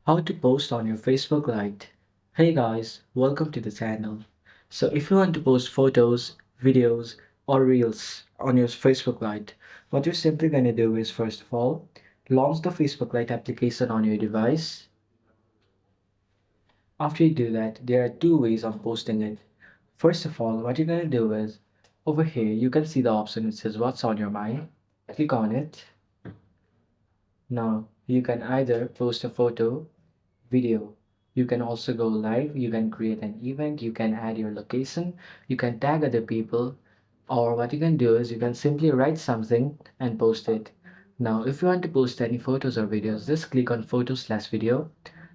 How to post on your Facebook Lite. Hey guys, welcome to the channel. So if you want to post photos, videos, or reels on your Facebook Lite, what you're simply going to do is first of all, launch the Facebook Lite application on your device. After you do that, there are two ways of posting it. First of all, what you're going to do is over here, you can see the option that says what's on your mind. Click on it. Now you can either post a photo, video. You can also go live, you can create an event, you can add your location, you can tag other people, or what you can do is you can simply write something and post it. Now, if you want to post any photos or videos, just click on photo/video,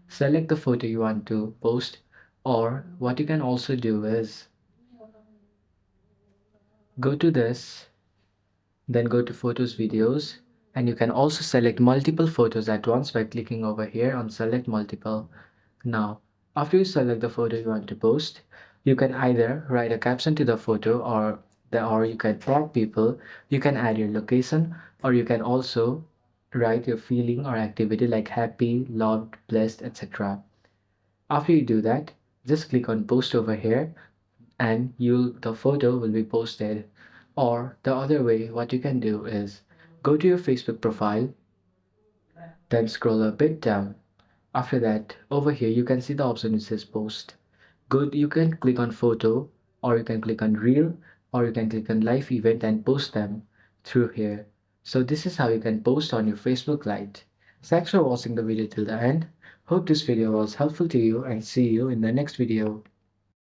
select the photo you want to post, or what you can also do is go to this, then go to photos, videos, and you can also select multiple photos at once by clicking over here on select multiple. Now, after you select the photo you want to post, you can either write a caption to the photo or you can tag people, you can add your location, or you can also write your feeling or activity like happy, loved, blessed, etc. After you do that, just click on post over here and the photo will be posted. Or the other way, what you can do is go to your Facebook profile, then scroll a bit down. After that, over here you can see the option that says post. Good, you can click on photo, or you can click on reel, or you can click on live event and post them through here. So this is how you can post on your Facebook Lite. Thanks for watching the video till the end. Hope this video was helpful to you and see you in the next video.